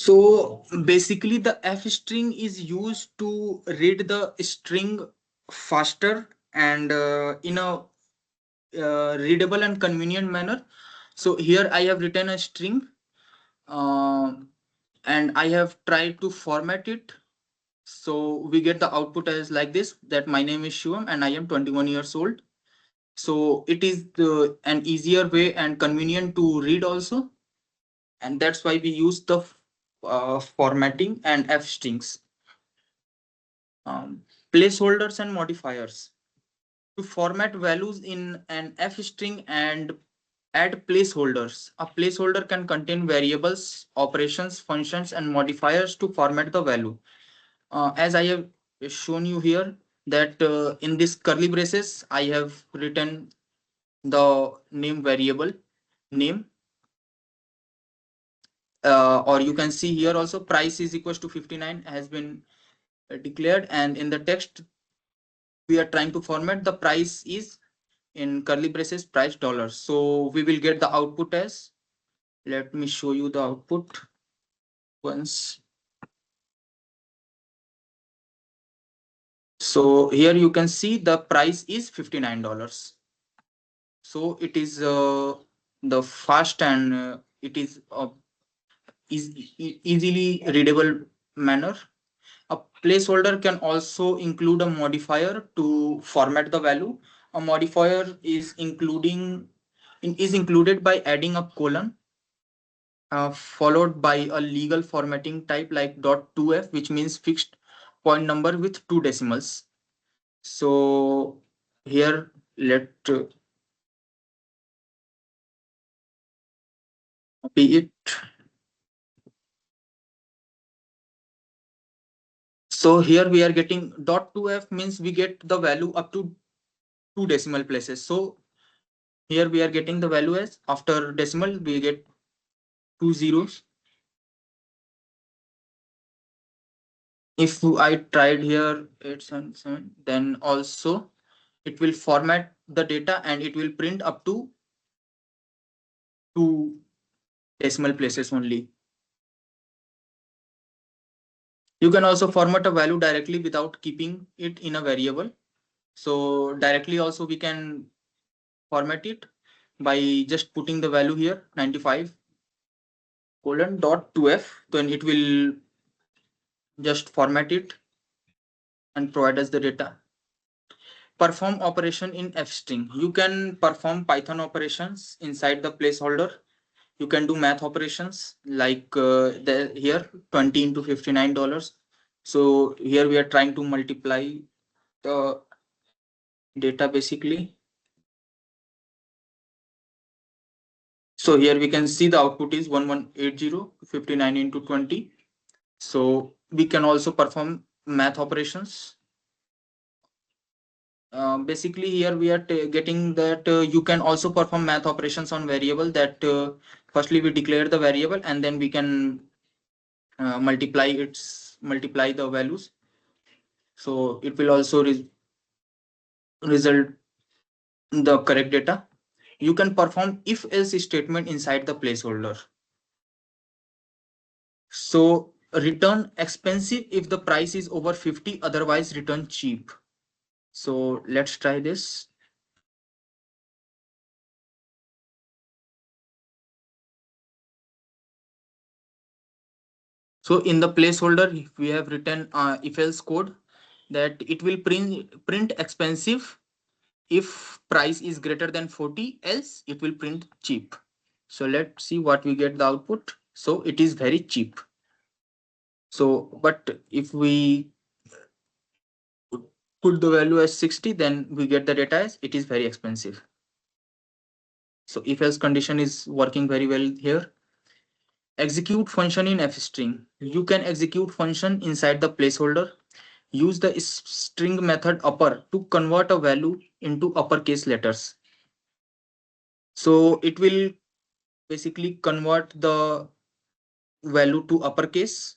So basically the f string is used to read the string faster and in a readable and convenient manner. So here I have written a string, uh, and I have tried to format it. So we get the output as like this, that my name is Shivam and I am 21 years old. So it is an easier way and convenient to read also, and that's why we use the formatting and f strings. Placeholders and modifiers. To format values in an f string and add placeholders. A placeholder can contain variables, operations, functions, and modifiers to format the value. As I have shown you here, that in this curly braces, I have written the name variable name, or you can see here also price is equals to 59 has been declared, and in the text we are trying to format the price is in curly braces price dollars. So we will get the output as, let me show you the output once. So here you can see the price is $59. So it is the fast and it is easily readable manner. A placeholder can also include a modifier to format the value. A modifier is included by adding a colon followed by a legal formatting type like .2f, which means fixed point number with two decimals. So here let be it. So here we are getting .2f means we get the value up to two decimal places. So here we are getting the value as after decimal we get two zeros. If I tried here 877, then also it will format the data and it will print up to two decimal places only. You can also format a value directly without keeping it in a variable. So directly also we can format it by just putting the value here 95 colon dot 2f, then it will just format it and provide us the data. Perform operation in f string. You can perform Python operations inside the placeholder. You can do math operations like here 20 into $59. So here we are trying to multiply the data basically. So here we can see the output is 1180 59 into 20. So we can also perform math operations. Basically here we are getting that you can also perform math operations on variable, that firstly we declare the variable and then we can multiply the values. So it will also result the correct data. You can perform if else statement inside the placeholder. So return expensive if the price is over 50, otherwise return cheap. So let's try this. So in the placeholder, we have written if else code that it will print expensive if price is greater than 40, else it will print cheap. So let's see what we get the output. So it is very cheap. So but if we put the value as 60, then we get the data as it is very expensive. So if else condition is working very well here. Execute function in f string. You can execute function inside the placeholder. Use the string method upper to convert a value into uppercase letters. So it will basically convert the value to uppercase.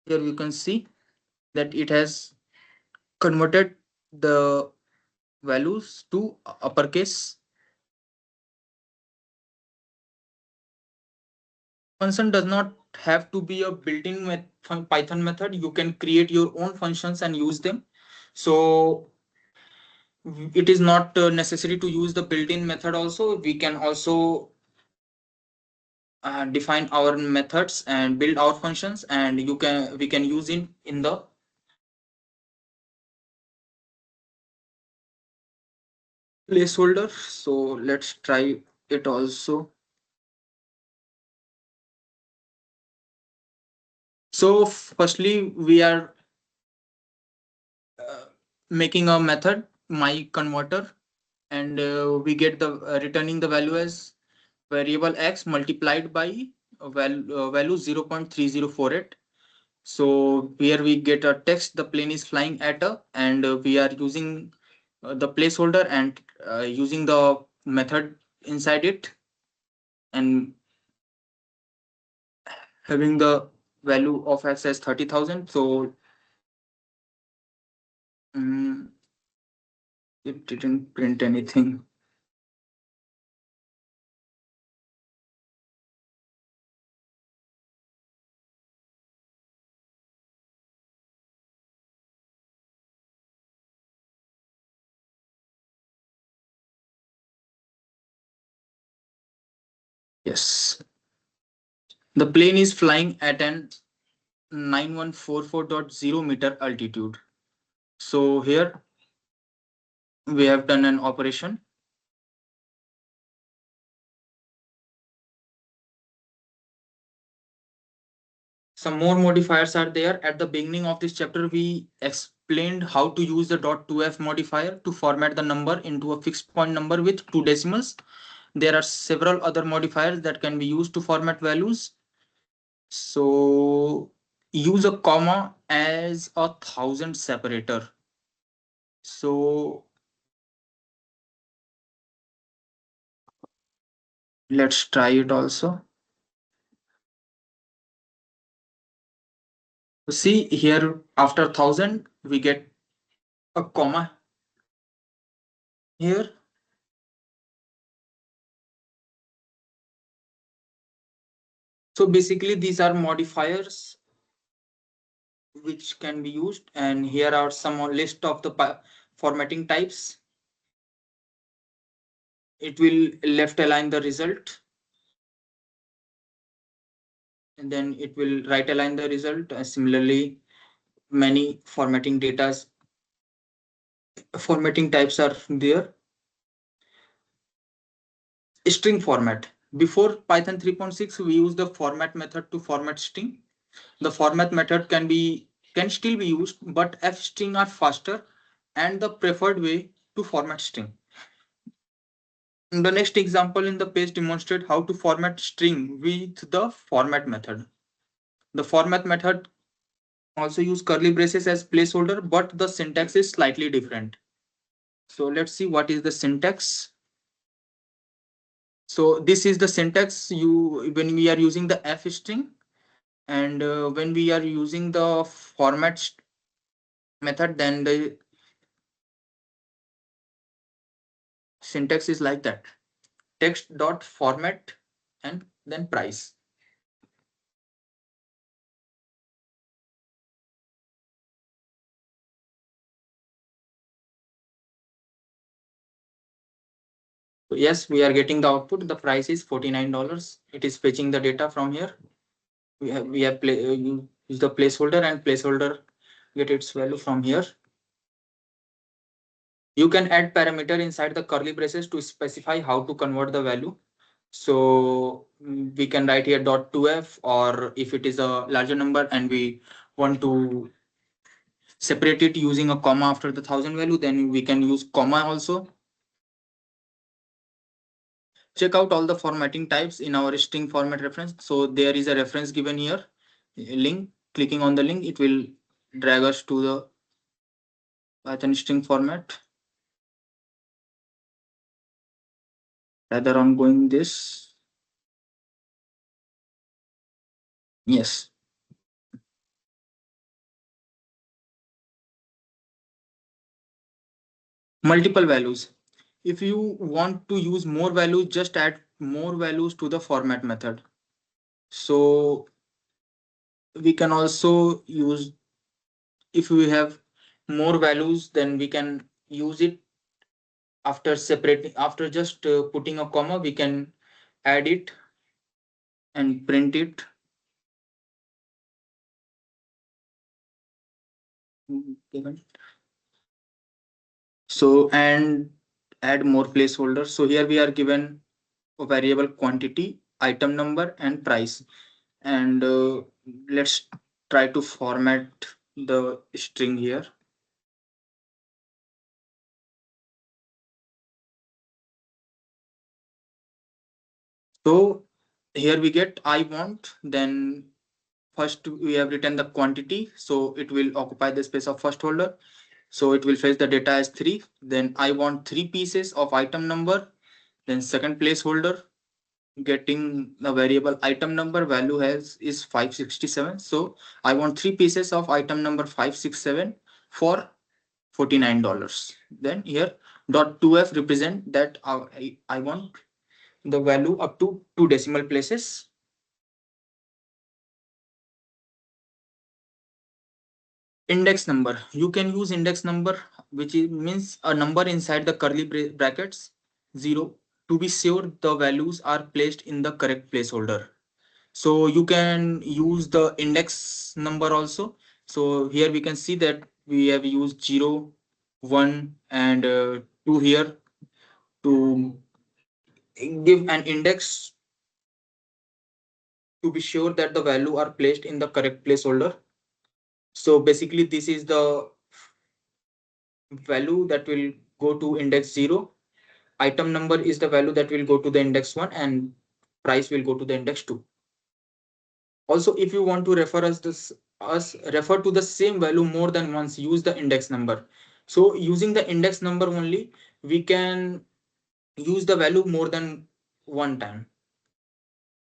Here you can see that it has converted the values to uppercase. Function does not have to be a built-in Python method. You can create your own functions and use them. So it is not necessary to use the built-in method. Also, we can also define our methods and build our functions, and we can use it in the placeholder. So let's try it also. So firstly, we are making a method my converter, and we get the returning the value as variable x multiplied by value 0.3048. So here we get a text, the plane is flying at a, and we are using the placeholder and using the method inside it, and having the value of x as 30,000. So mm, it didn't print anything. Yes, the plane is flying at an 9144.0 meter altitude. So here we have done an operation. Some more modifiers are there. At the beginning of this chapter, we explained how to use the .2f modifier to format the number into a fixed point number with two decimals. There are several other modifiers that can be used to format values. So use a comma as a thousand separator. So let's try it also. See here, after thousand, we get a comma here. So basically, these are modifiers which can be used, and here are some list of the formatting types. It will left align the result, and then it will right align the result. Similarly, many formatting types are there. String format. Before Python 3.6, we use the format method to format string. The format method can still be used, but f string are faster and the preferred way to format string. The next example in the page demonstrate how to format string with the format method. The format method also use curly braces as placeholder, but the syntax is slightly different. So let's see what is the syntax. So this is the syntax you when we are using the f string, and when we are using the format method, then the syntax is like that: text dot format and then price. So yes, we are getting the output. The price is $49. It is fetching the data from here. Use the placeholder, and placeholder get its value from here. You can add parameter inside the curly braces to specify how to convert the value. So we can write here .2f, or if it is a larger number and we want to separate it using a comma after the thousand value, then we can use comma also. Check out all the formatting types in our string format reference. So there is a reference given here, a link. Clicking on the link, it will drag us to the Python string format. Rather on going this, yes. multiple values. If you want to use more values, just add more values to the format method. So we can also use, if we have more values, then we can use it after separating, after just putting a comma, we can add it and print it. Given. So, and add more placeholders. So here we are given a variable quantity, item number, and price. And let's try to format the string here. So here we get I want, then first we have written the quantity, so it will occupy the space of first holder. So it will fetch the data as 3. Then I want 3 pieces of item number. Then second placeholder, getting the variable item number value has is 567. So I want 3 pieces of item number 567 for $49. Then here dot 2f represent that I want the value up to 2 decimal places. Index number, you can use index number, which means a number inside the curly brackets 0, to be sure the values are placed in the correct placeholder. So you can use the index number also. So here we can see that we have used 0, 1, and 2 here to give an index to be sure that the value are placed in the correct placeholder. So basically this is the value that will go to index 0. Item number is the value that will go to the index 1, and price will go to the index 2. Also, if you want to refer us refer to the same value more than once, use the index number. So using the index number only, we can use the value more than one time.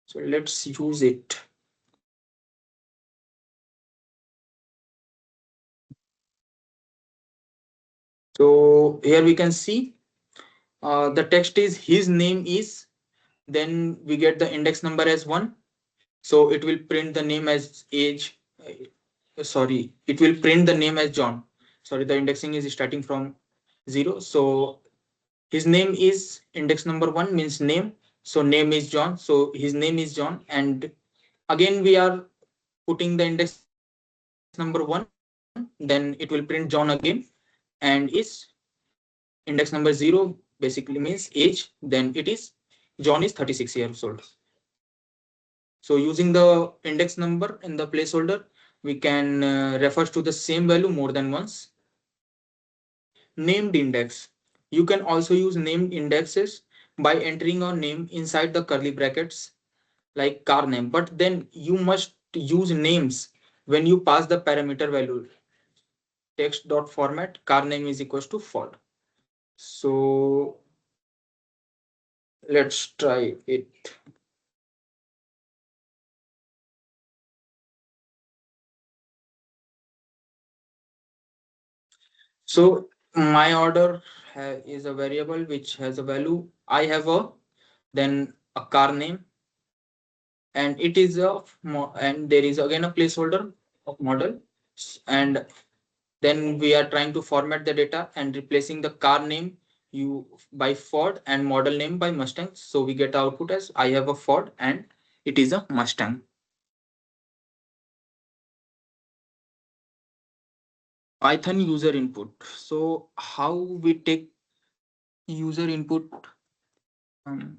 So let's use it. So here we can see the text is his name is, then we get the index number as 1. So it will print the name as age. Sorry, it will print the name as John. Sorry, the indexing is starting from 0. So his name is index number 1 means name. So name is John. So his name is John. And again, we are putting the index number 1. Then it will print John again. And is index number 0 basically means age. Then it is John is 36 years old. So using the index number in the placeholder, we can refer to the same value more than once. Named index. You can also use named indexes by entering a name inside the curly brackets like car name. But then you must use names when you pass the parameter value text.format car name is equals to false. So let's try it. So my order is a variable which has a value. I have a then a car name, and it is a and there is again a placeholder of model. And then we are trying to format the data and replacing the car name you by Ford and model name by Mustang. So we get output as I have a Ford and it is a Mustang. Python user input. So how we take user input? Um,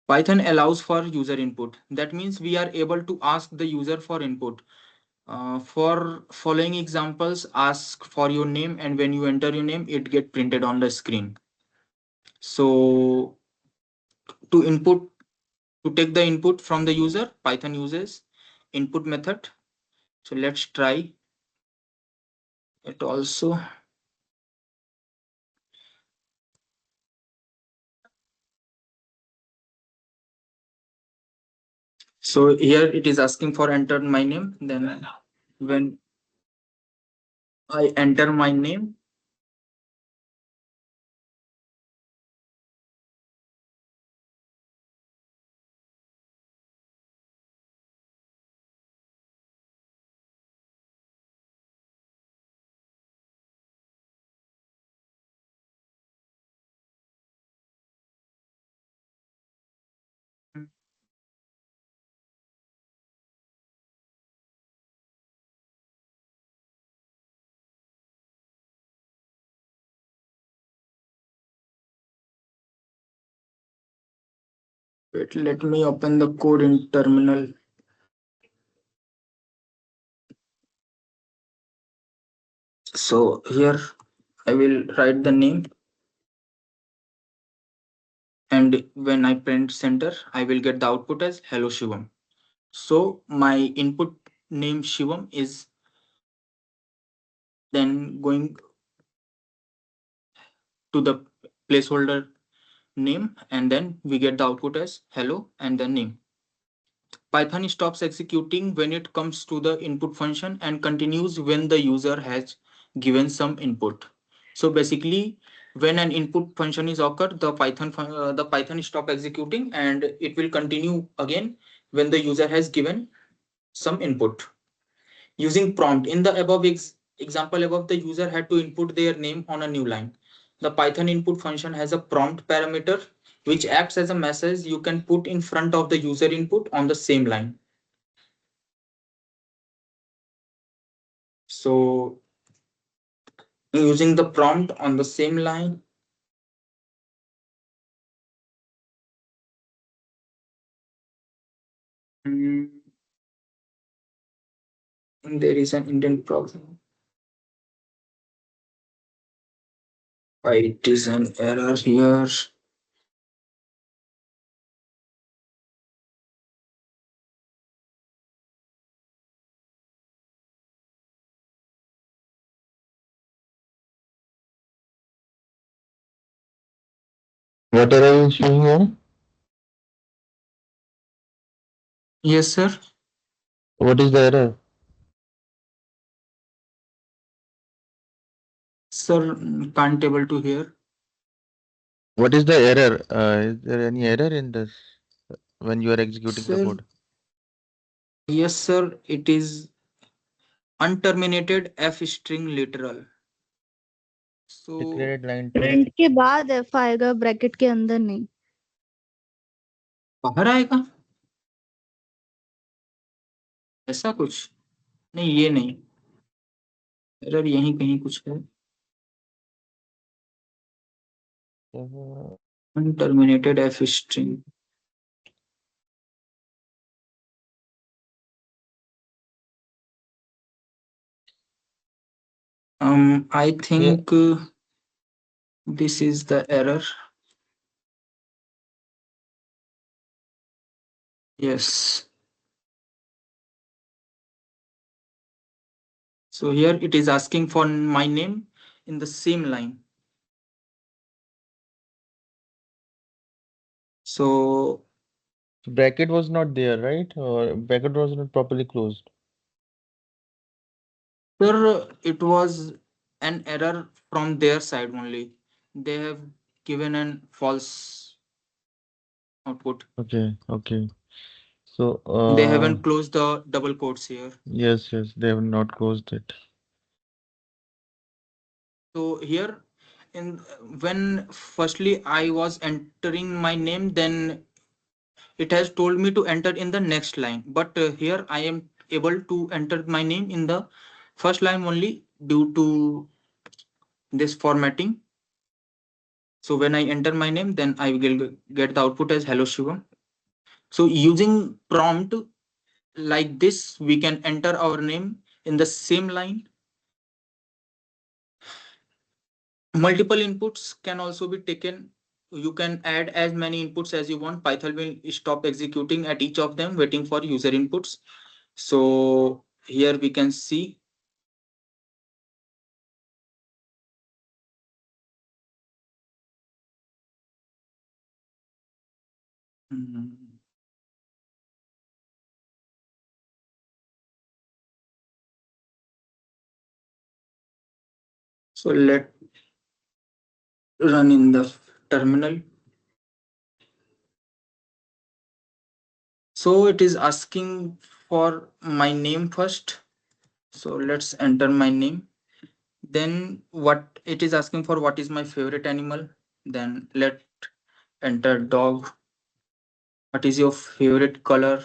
Python allows for user input. That means we are able to ask the user for input. For following examples, ask for your name, and when you enter your name, it get printed on the screen. So to input, to take the input from the user, Python uses input method. So let's try it also. So here it is asking for enter my name. Then when I enter my name. Wait, let me open the code in terminal. So here I will write the name, and when I print center, I will get the output as hello Shivam. So my input name Shivam is then going to the placeholder name, and then we get the output as hello and then name. Python stops executing when it comes to the input function and continues when the user has given some input. So basically, when an input function is occurred, the Python stop executing and it will continue again when the user has given some input. Using prompt in the example above, the user had to input their name on a new line. The Python input function has a prompt parameter which acts as a message you can put in front of the user input on the same line. So using the prompt on the same line, mm, there is an indent problem. Why it is an error here? What error is showing here? Yes, sir. What is the error? Sir, can't able to hear. What is the error? Is there any error in this when you are executing the Sir, code? yes, sir. It is unterminated f string literal. So Declared line 2. Print के बाद F आएगा bracket के अंदर नहीं। बाहर आएगा ऐसा कुछ नहीं, ये नहीं, एरर यहीं कहीं कुछ है। Uh, Unterminated f string. I Yeah. think this is the error. Yes. So here it is asking for my name in the same line. So Bracket was not there, right? Or bracket was not properly closed. sir, it was an error from their side only. They have given an false output. Okay, okay. So, They haven't closed the double quotes here. yes, yes, they have not closed it. So here in when firstly I was entering my name, then it has told me to enter in the next line. But here I am able to enter my name in the first line only due to this formatting. So when I enter my name, then I will get the output as hello Shivam. So using prompt like this, we can enter our name in the same line. Multiple inputs can also be taken. You can add as many inputs as you want. Python will stop executing at each of them, waiting for user inputs. So here we can see. Hmm. So let run in the terminal. So it is asking for my name first. So let's enter my name. Then what it is asking for, what is my favorite animal? Then let enter dog. What is your favorite color?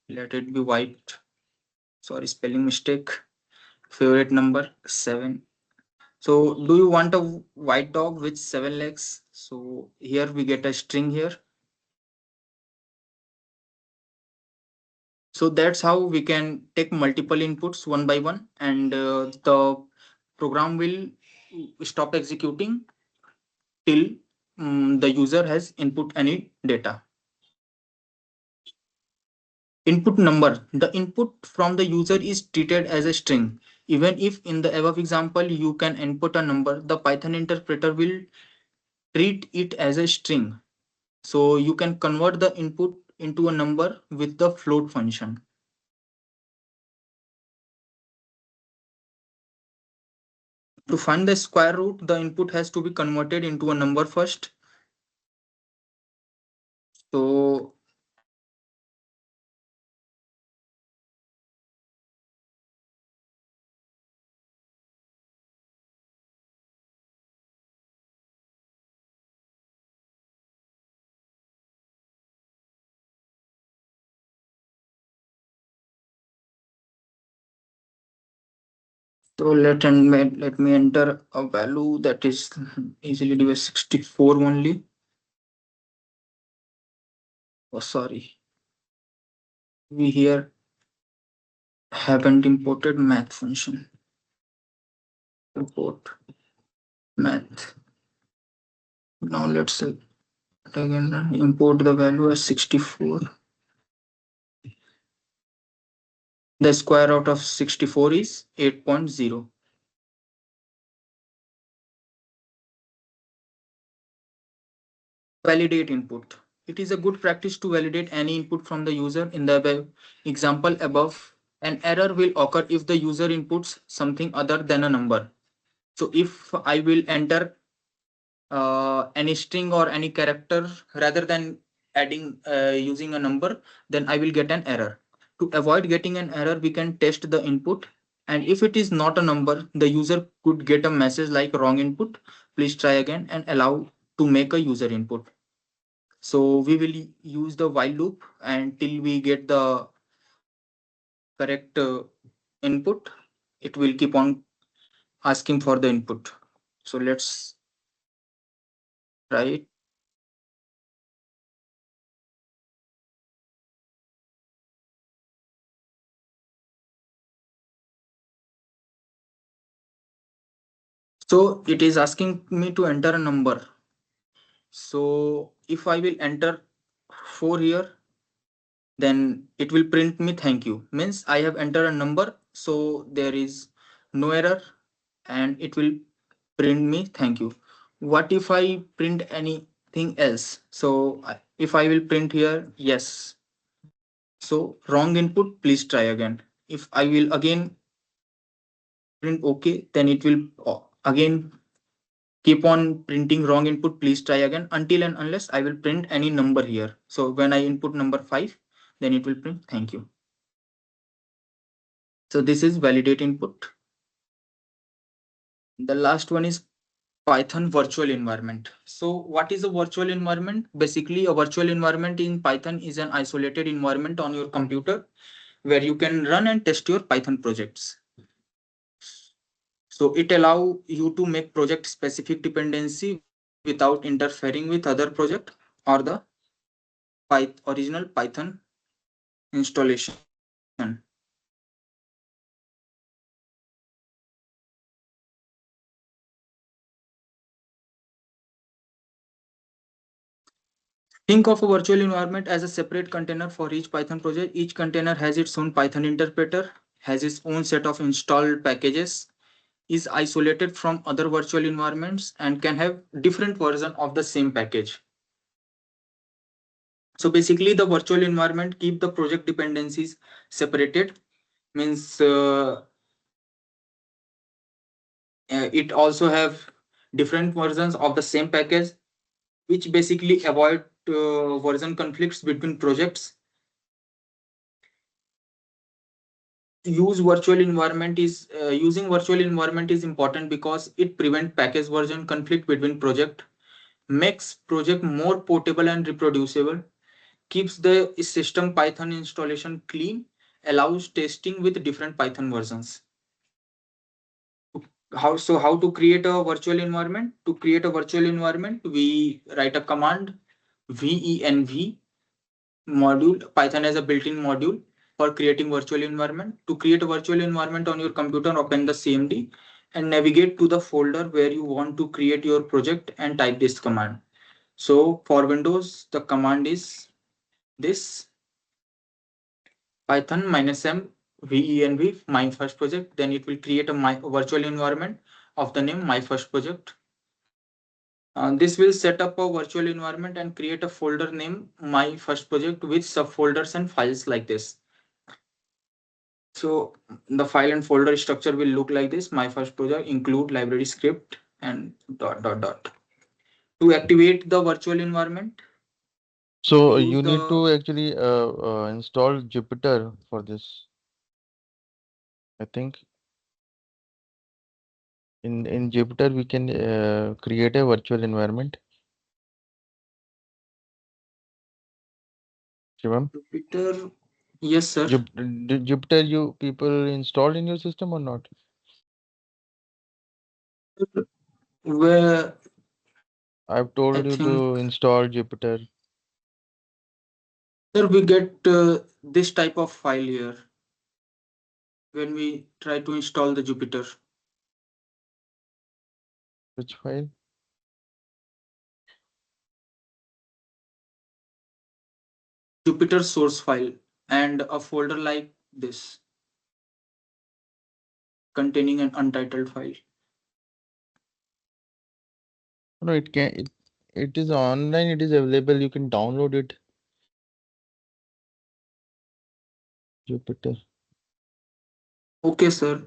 Let it be white. Sorry, spelling mistake. Favorite number 7. So do you want a white dog with 7 legs? So here we get a string here. So that's how we can take multiple inputs one by one, and the program will stop executing till the user has input any data. Input number. The input from the user is treated as a string. Even if in the above example you can input a number, the Python interpreter will treat it as a string. So you can convert the input into a number with the float function. To find the square root, the input has to be converted into a number first. So let me enter a value that is easily divided 64 only. Oh, sorry. We here haven't imported math function. Import math. Now let's again import the value as 64. The square root of 64 is 8.0. Validate input. It is a good practice to validate any input from the user. In the example above, an error will occur if the user inputs something other than a number. So if I will enter any string or any character rather than adding using a number, then I will get an error. To avoid getting an error, we can test the input, and if it is not a number, the user could get a message like wrong input, please try again, and allow to make a user input. So we will use the while loop until we get the correct input. It will keep on asking for the input. So let's try it. So it is asking me to enter a number. So if I will enter 4 here, then it will print me thank you. Means I have entered a number, so there is no error, and it will print me thank you. What if I print anything else? So if I will print here yes, so wrong input, please try again. If I will again print okay, then it will again keep on printing wrong input, please try again, until and unless I will print any number here. So when I input number 5, then it will print thank you. So this is validate input. The last one is Python virtual environment. So what is a virtual environment? Basically, a virtual environment in Python is an isolated environment on your computer where you can run and test your Python projects. So it allow you to make project specific dependency without interfering with other project or the original Python installation. Think of a virtual environment as a separate container for each Python project. Each container has its own Python interpreter, has its own set of installed packages, is isolated from other virtual environments, and can have different version of the same package. So basically the virtual environment keep the project dependencies separated. Means It also have different versions of the same package, which basically avoid version conflicts between projects. Using virtual environment is important because it prevents package version conflict between project, makes project more portable and reproducible, keeps the system Python installation clean, allows testing with different Python versions. How to create a virtual environment? To create a virtual environment, we write a command venv module. Python has a built-in module for creating virtual environment. To create a virtual environment on your computer, open the CMD and navigate to the folder where you want to create your project and type this command. So for Windows, the command is this python -m venv my first project. Then it will create a my virtual environment of the name my first project. This will set up a virtual environment and create a folder name my first project with subfolders and files like this. So the file and folder structure will look like this. My first project include library script and dot dot dot. To activate the virtual environment, So use you need the to actually install Jupyter for this. I think in Jupyter we can create a virtual environment. Shivam, Jupyter. Yes, sir. Jupyter you people installed in your system or not? Where I've I told you think, to install Jupyter. sir, we get this type of file here when we try to install the Jupyter. Which file? Jupyter source file and a folder like this containing an untitled file. No, it is online. It is available. You can download it. Jupyter. Okay, sir.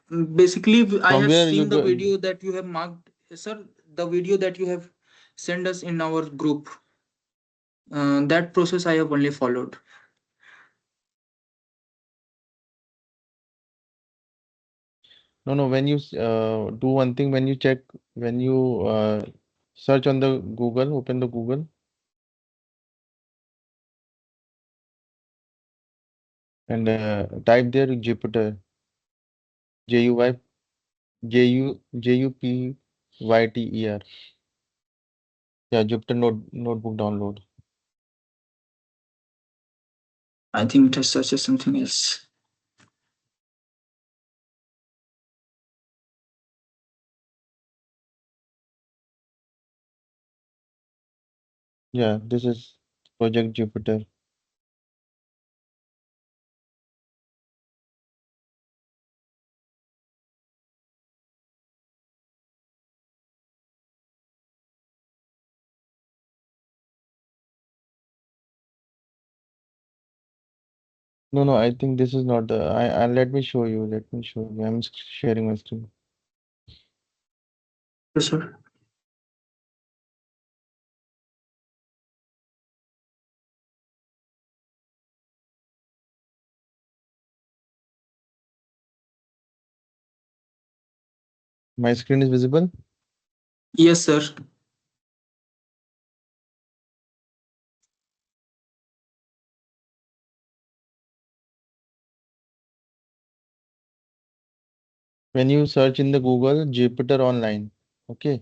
Basically, I From have where you seen the go? video that you have marked, sir. The video that you have sent us in our group. That process I have only followed. No, no. When you do one thing, when you check, when you search on the Google, open the Google and type there Jupyter. J U Y Jupyter. Yeah, Jupyter notebook download. I think it has such as something else. Yeah, this is Project Jupyter. No, no, I think this is not the. I let me show you. Let me show you. I'm sharing my screen. Yes, sir. My screen is visible. Yes, sir. When you search in the Google Jupyter online, okay,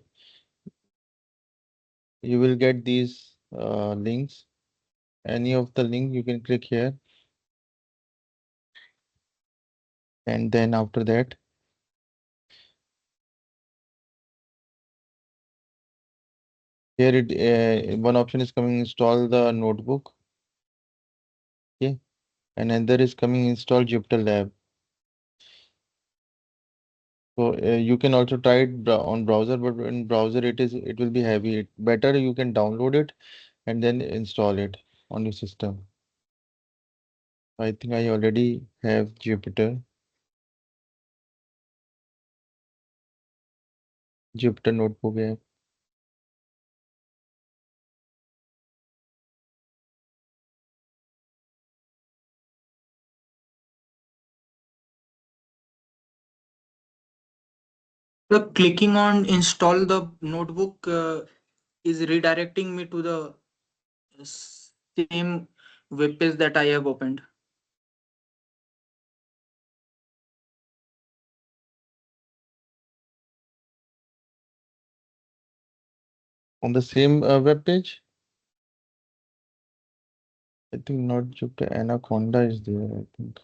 you will get these links. Any of the link you can click here, and then after that, here it one option is coming install the notebook, okay, and another is coming install Jupyter Lab. So you can also try it on browser, but in browser it will be heavy. Better you can download it and then install it on your system. I think I already have Jupyter. Jupyter Notebook app. The clicking on install the notebook is redirecting me to the same web page that I have opened. On the same web page. I think not Jupyter Anaconda is there, I think.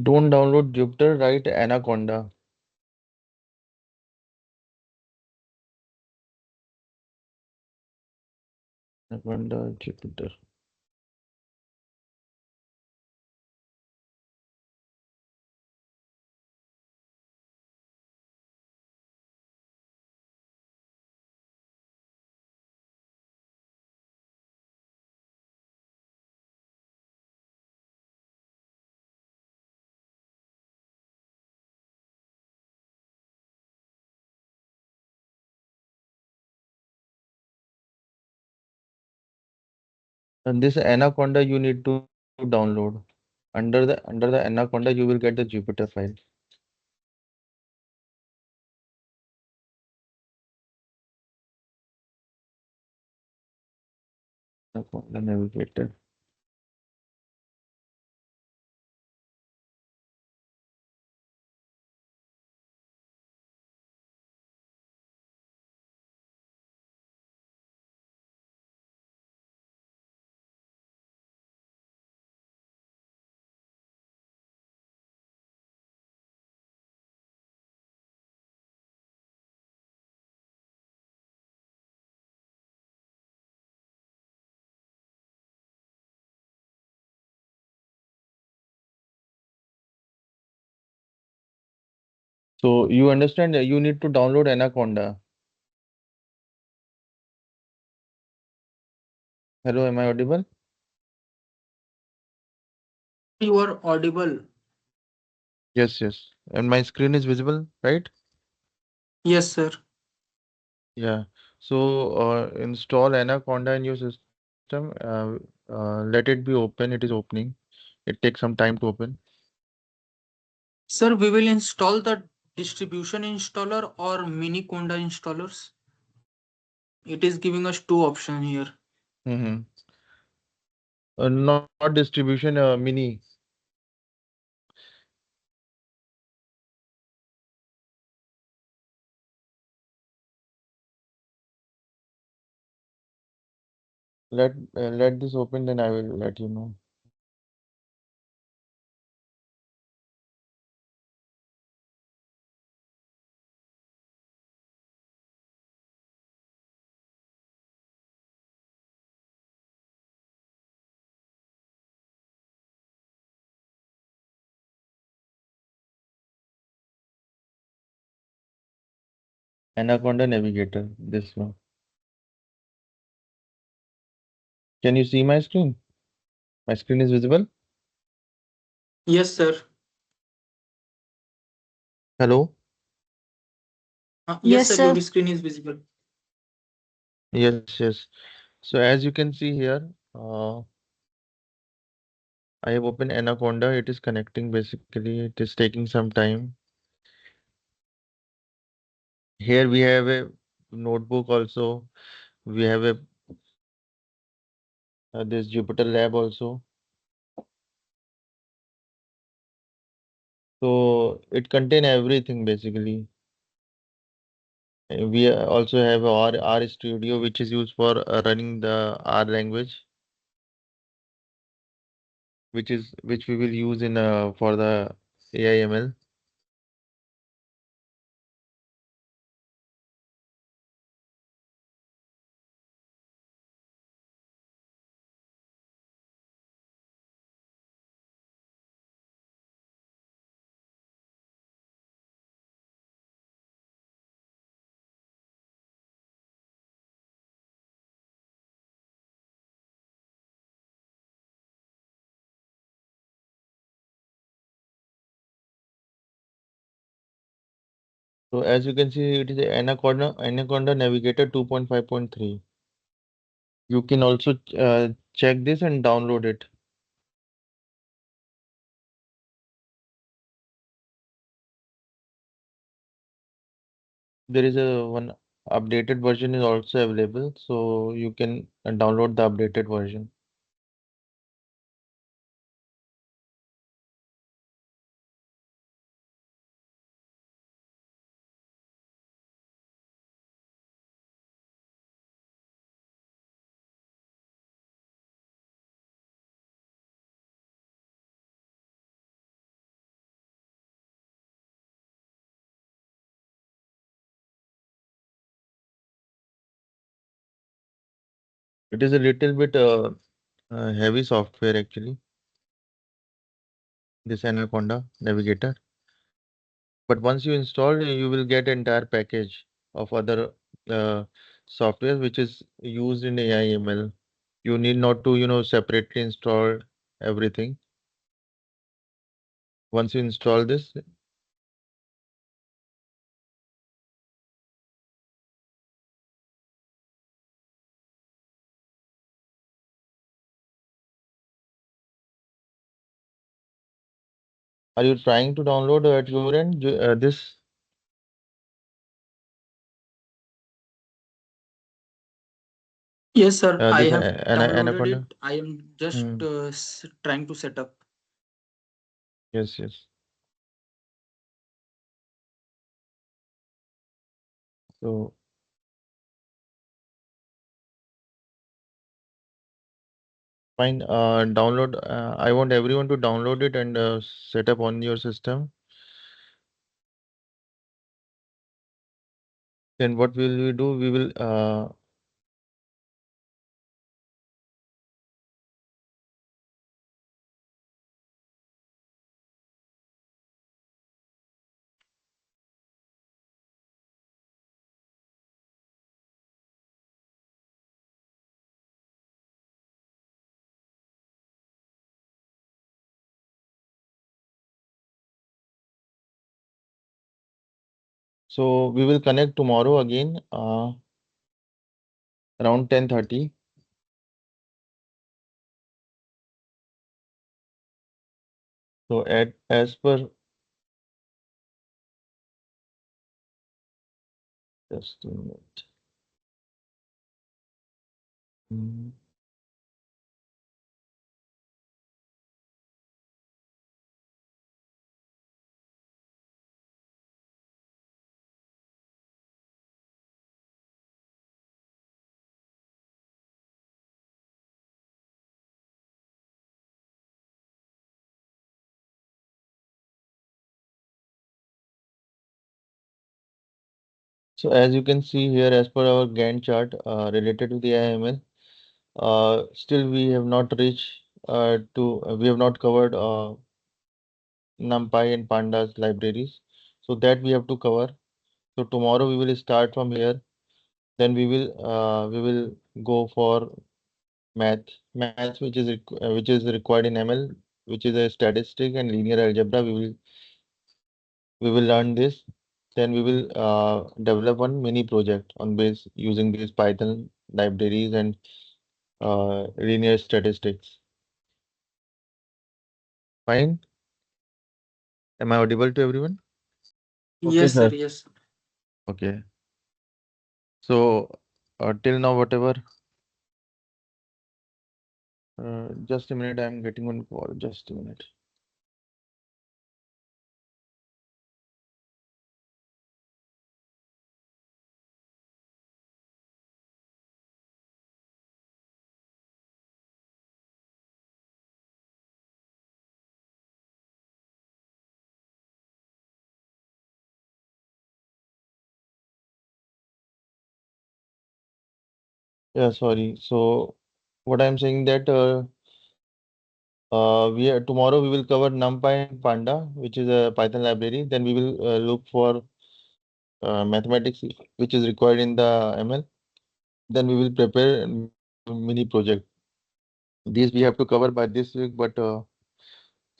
Don't download Jupyter, write Anaconda. Anaconda Jupyter. And this Anaconda you need to download. Under the Anaconda you will get the Jupyter file. Anaconda Navigator. So you understand you need to download Anaconda. Hello, am I audible? You are audible. Yes, yes. And my screen is visible, right? Yes, sir. Yeah. So install Anaconda in your system. Let it be open. It is opening. It takes some time to open. Sir, we will install the distribution installer or mini conda installers. It is giving us two options here. Mm-hmm. Not distribution, mini. Let this open, then I will let you know. Anaconda Navigator, this one. Can you see my screen? My screen is visible. Yes, sir. Hello? Yes, Yes, sir. sir. Your screen is visible. Yes, yes. So as you can see here, I have opened Anaconda. It is connecting basically. It is taking some time. Here we have a notebook also. We have a this Jupyter Lab also. So it contain everything basically. We also have R Studio, which is used for running the R language, which we will use in for the AIML. So as you can see, it is a Anaconda Navigator 2.5.3. You can also check this and download it. There is a one updated version is also available, so you can download the updated version. It is a little bit heavy software actually, this Anaconda Navigator. But once you install, you will get entire package of other uh, software which is used in AIML. You need not to, separately install everything. Once you install this, are you trying to download at your end this Yes, sir. I this have downloaded Anaconda? it. I am just Hmm. trying to set up. Yes, yes. So fine. Download. I want everyone to download it and set up on your system. Then what will we do? We will we will connect tomorrow again around 10:30. So at as per just a minute. Mm. So as you can see here, as per our Gantt chart related to the IML, still we have not reached we have not covered NumPy and Pandas libraries. So that we have to cover. So tomorrow we will start from here. Then we will go for math which is required in ML, which is a statistic and linear algebra. We will learn this. Then we will develop one mini project on base using these Python libraries and linear statistics. Fine. Am I audible to everyone? Okay, Yes, sir. sir. Yes. Okay. So till now, whatever. Just a minute. I'm getting one call. Just a minute. Yeah, sorry. So what I'm saying that tomorrow we will cover NumPy and Panda, which is a Python library. Then we will look for mathematics, which is required in the ML. Then we will prepare a mini project. These we have to cover by this week, but so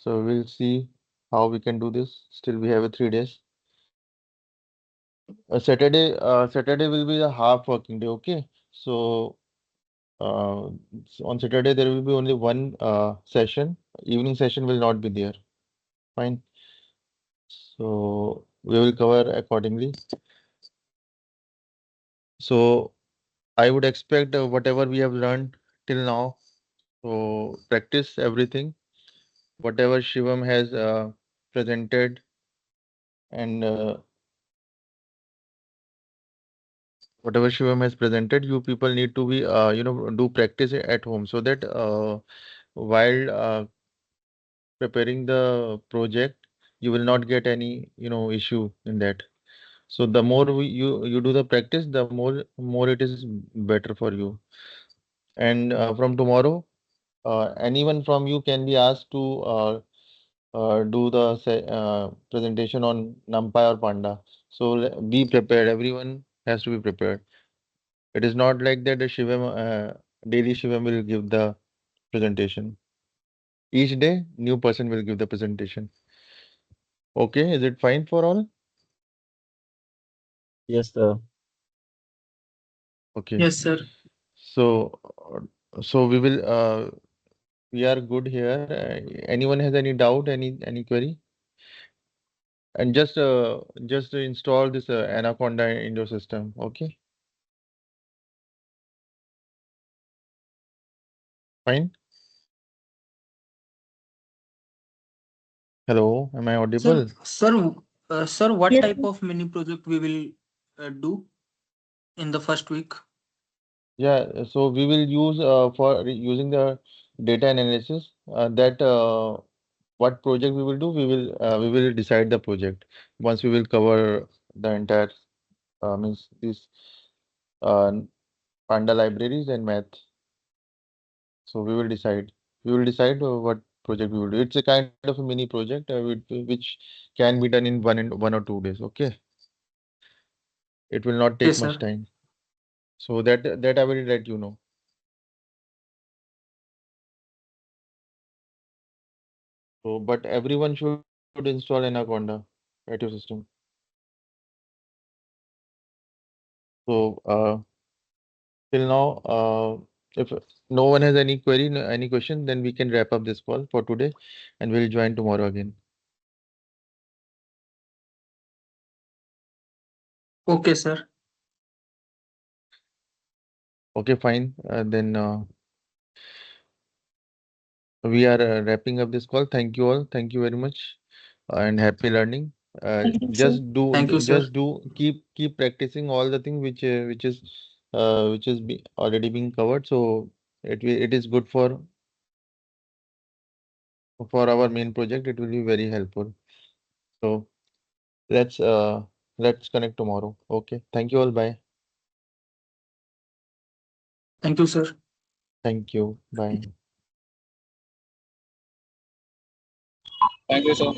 we'll see how we can do this. Still, we have 3 days. Saturday will be a half working day. Okay, so on Saturday there will be only one session. Evening session will not be there. Fine. So we will cover accordingly. So I would expect whatever we have learned till now. So practice everything. Whatever Shivam has presented and whatever Shivam has presented, you people need to be do practice at home so that while preparing the project, you will not get any issue in that. So the more you do the practice, the more it is better for you. And from tomorrow, anyone from you can be asked to do the presentation on NumPy or Panda. So be prepared. Everyone has to be prepared. It is not like that the Shivam daily Shivam will give the presentation. Each day, new person will give the presentation. Okay, is it fine for all? Yes, sir. Okay. Yes, sir. So, so we are good here. Anyone has any doubt, any query? And just install this Anaconda in your system. Okay, fine. Hello, am I Sir, audible? sir, what Yes, type of mini project we will do in the first week? Yeah, so we will use using the data analysis that what project we will do, we will decide the project once we will cover the entire means this uh, Panda libraries and math. So we will decide what project we will do. It's a kind of a mini project which can be done in 1 or 2 days. Okay, it will not Okay, take much sir. time. So that I will let you know. So, but everyone should install Anaconda at your system. So, till now, if no one has any query, any question, then we can wrap up this call for today, and we'll join tomorrow again. Okay, sir. Okay, fine. Then we are wrapping up this call. Thank you all. Thank you very much, and happy learning. thank you, sir. Thank you, sir. Keep practicing all the thing which is already being covered. So it is good for our main project. It will be very helpful. So let's uh let's connect tomorrow. Okay. Thank you all. Bye. Thank you, sir. Thank you. Bye. Thank you, sir.